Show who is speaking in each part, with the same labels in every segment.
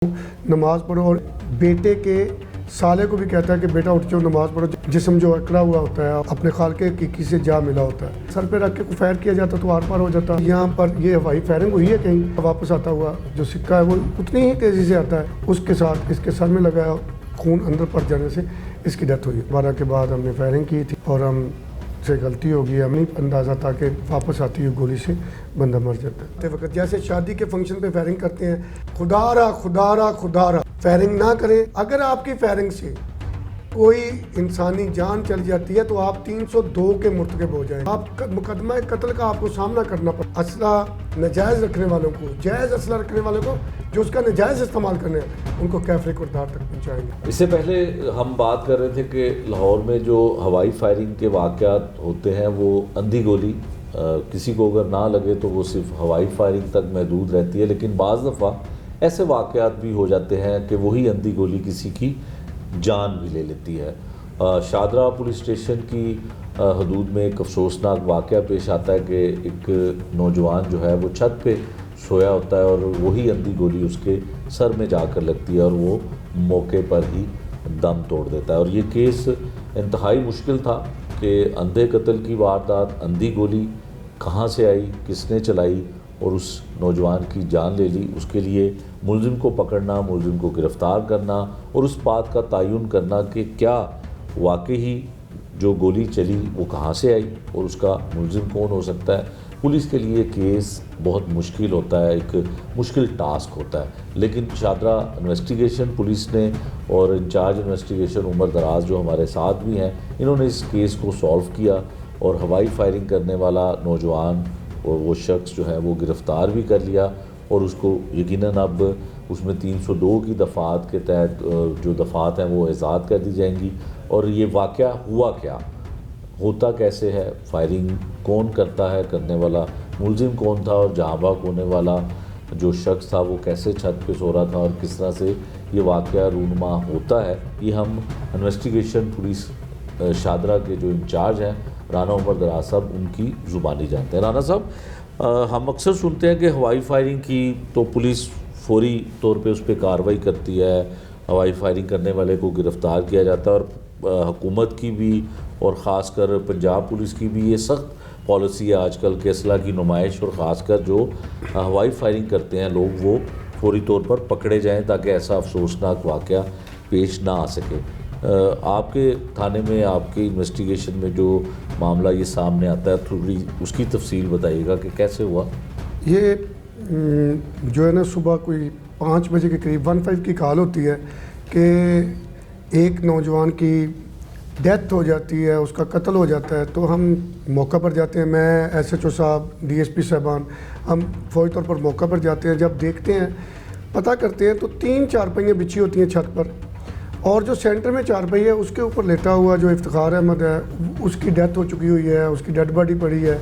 Speaker 1: نماز پڑھو اور بیٹے کے سالے کو بھی کہتا ہے کہ بیٹا اٹھ جاؤ نماز پڑھو. جسم جو اکڑا ہوا ہوتا ہے اپنے خالق کی سے جا ملا ہوتا ہے. سر پہ رکھ کے فائر کیا جاتا تو آر پار ہو جاتا. یہاں پر یہ ہوائی فائرنگ ہوئی ہے کہیں واپس آتا ہوا جو سکہ ہے وہ اتنی ہی تیزی سے آتا ہے, اس کے ساتھ اس کے سر میں لگایا, خون اندر پڑ جانے سے اس کی ڈیتھ ہوئی. 12 کے بعد ہم نے فائرنگ کی تھی اور ہم سے غلطی ہو گئی, ہم نہیں اندازہ تھا کہ واپس آتی ہوئی گولی سے بندہ مر جاتا ہے. وقت جیسے شادی کے فنکشن پہ فائرنگ کرتے ہیں, خدا را فائرنگ نہ کریں. اگر آپ کی فائرنگ سے کوئی انسانی جان چل جاتی ہے تو آپ 302 کے مرتکب ہو جائیں. آپ مقدمہ قتل کا آپ کو سامنا کرنا پڑتا. اسلحہ ناجائز رکھنے والوں کو, جائز اسلحہ رکھنے والوں کو جو اس کا ناجائز استعمال کرنے ہیں ان کو کیفر کردار تک پہنچائیں گے.
Speaker 2: اس سے پہلے ہم بات کر رہے تھے کہ لاہور میں جو ہوائی فائرنگ کے واقعات ہوتے ہیں وہ اندھی گولی کسی کو اگر نہ لگے تو وہ صرف ہوائی فائرنگ تک محدود رہتی ہے, لیکن بعض دفعہ ایسے واقعات بھی ہو جاتے ہیں کہ وہی اندھی گولی کسی کی جان بھی لے لیتی ہے. شادرہ پولیس اسٹیشن کی حدود میں ایک افسوسناک واقعہ پیش آتا ہے کہ ایک نوجوان جو ہے وہ چھت پہ سویا ہوتا ہے اور وہی اندھی گولی اس کے سر میں جا کر لگتی ہے اور وہ موقع پر ہی دم توڑ دیتا ہے. اور یہ کیس انتہائی مشکل تھا کہ اندھے قتل کی واردات, اندھی گولی کہاں سے آئی, کس نے چلائی اور اس نوجوان کی جان لے لی. اس کے لیے ملزم کو پکڑنا, ملزم کو گرفتار کرنا اور اس بات کا تعین کرنا کہ کیا واقعی جو گولی چلی وہ کہاں سے آئی اور اس کا ملزم کون ہو سکتا ہے, پولیس کے لیے کیس بہت مشکل ہوتا ہے, ایک مشکل ٹاسک ہوتا ہے. لیکن شادرہ انویسٹیگیشن پولیس نے اور انچارج انویسٹیگیشن عمر دراز جو ہمارے ساتھ بھی ہیں, انہوں نے اس کیس کو سالو کیا اور ہوائی فائرنگ کرنے والا نوجوان اور وہ شخص جو ہے وہ گرفتار بھی کر لیا اور اس کو یقیناً اب اس میں 302 کی دفعات کے تحت جو دفعات ہیں وہ ایجاد کر دی جائیں گی. اور یہ واقعہ ہوا کیا, ہوتا کیسے ہے, فائرنگ کون کرتا ہے, کرنے والا ملزم کون تھا, اور جہاں بحق ہونے والا جو شخص تھا وہ کیسے چھت پہ سو رہا تھا اور کس طرح سے یہ واقعہ رونما ہوتا ہے, یہ ہم انویسٹیگیشن پولیس شادرہ کے جو انچارج ہیں رانا عمر دراز صاحب ان کی زبانی جانتے ہیں. رانا صاحب, ہم اکثر سنتے ہیں کہ ہوائی فائرنگ کی تو پولیس فوری طور پہ اس پہ کارروائی کرتی ہے, ہوائی فائرنگ کرنے والے کو گرفتار کیا جاتا ہے, اور حکومت کی بھی اور خاص کر پنجاب پولیس کی بھی یہ سخت پالیسی ہے آج کل کہ اسلحہ کی نمائش اور خاص کر جو ہوائی فائرنگ کرتے ہیں لوگ وہ فوری طور پر پکڑے جائیں تاکہ ایسا افسوسناک واقعہ پیش نہ آ سکے. آپ کے تھانے میں, آپ کے انویسٹیگیشن میں جو معاملہ یہ سامنے آتا ہے تھوڑی اس کی تفصیل بتائیے گا کہ کیسے ہوا.
Speaker 1: یہ جو ہے نا صبح کوئی 5 بجے کے قریب 15 کی کال ہوتی ہے کہ ایک نوجوان کی ڈیتھ ہو جاتی ہے, اس کا قتل ہو جاتا ہے. تو ہم موقع پر جاتے ہیں, میں SHO صاحب, DSP صاحبان, ہم فوری طور پر موقع پر جاتے ہیں. جب دیکھتے ہیں, پتہ کرتے ہیں تو 3 چارپائیاں بچھی ہوتی ہیں چھت پر, اور جو سینٹر میں چارپائی ہے اس کے اوپر لیٹا ہوا جو افتخار احمد ہے اس کی ڈیتھ ہو چکی ہوئی ہے, اس کی ڈیڈ باڈی پڑی ہے.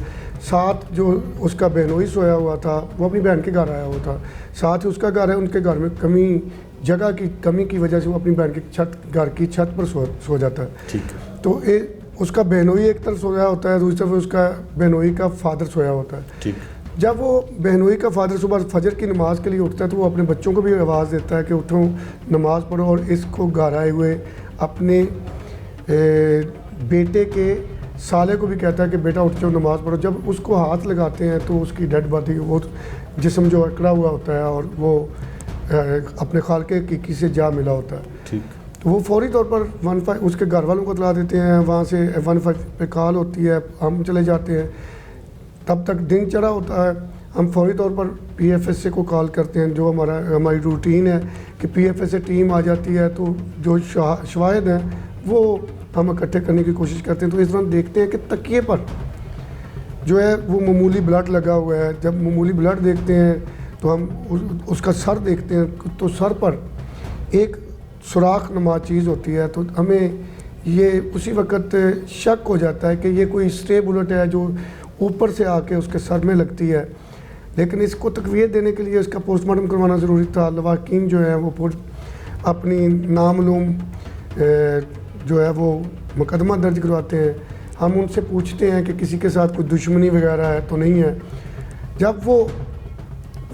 Speaker 1: ساتھ جو اس کا بہنوئی سویا ہوا تھا وہ اپنی بہن کے گھر آیا ہوا تھا, ساتھ ہی اس کا گھر ہے, ان کے گھر میں جگہ کی کمی کی وجہ سے وہ اپنی بہن کی گھر کی چھت پر سو جاتا ہے.
Speaker 2: ٹھیک ہے.
Speaker 1: تو اس کا بہنوئی ایک طرف سویا ہوتا ہے, دوسری طرف اس کا بہنوئی کا فادر سویا ہوتا ہے.
Speaker 2: ٹھیک.
Speaker 1: جب وہ بہنوئی کا فادر صبح فجر کی نماز کے لیے اٹھتا ہے تو وہ اپنے بچوں کو بھی آواز دیتا ہے کہ اٹھو نماز پڑھو, اور اس کو گھر آئے ہوئے اپنے بیٹے کے سالے کو بھی کہتا ہے کہ بیٹا اٹھ جاؤ نماز پڑھو. جب اس کو ہاتھ لگاتے ہیں تو اس کی ڈیڈ باڈی, وہ جسم جو اکڑا ہوا ہوتا ہے اور وہ اپنے خالق کی سے جا ملا ہوتا ہے.
Speaker 2: ٹھیک.
Speaker 1: تو وہ فوری طور پر 15 اس کے گھر والوں کو اطلاع دیتے ہیں, وہاں سے 15 پہ کال ہوتی ہے, ہم چلے جاتے ہیں. تب تک دن چڑھا ہوتا ہے, ہم فوری طور پر PFSA کو کال کرتے ہیں. جو ہماری روٹین ہے کہ PFSA ٹیم آ جاتی ہے تو جو شواہد ہیں وہ ہم اکٹھے کرنے کی کوشش کرتے ہیں. تو اس دوران دیکھتے ہیں کہ تکیے پر جو ہے وہ معمولی بلڈ لگا ہوا ہے. جب معمولی بلڈ دیکھتے ہیں تو ہم اس کا سر دیکھتے ہیں تو سر پر ایک سوراخ نما چیز ہوتی ہے. تو ہمیں یہ اسی وقت شک ہو جاتا ہے کہ یہ کوئی اسٹرے بلٹ ہے جو اوپر سے آ کے اس کے سر میں لگتی ہے. لیکن اس کو تقویت دینے کے لیے اس کا پوسٹ مارٹم کروانا ضروری تھا. لواحقین جو ہے وہ اپنی نامعلوم جو ہے وہ مقدمہ درج کرواتے ہیں. ہم ان سے پوچھتے ہیں کہ کسی کے ساتھ کوئی دشمنی وغیرہ ہے تو نہیں ہے. جب وہ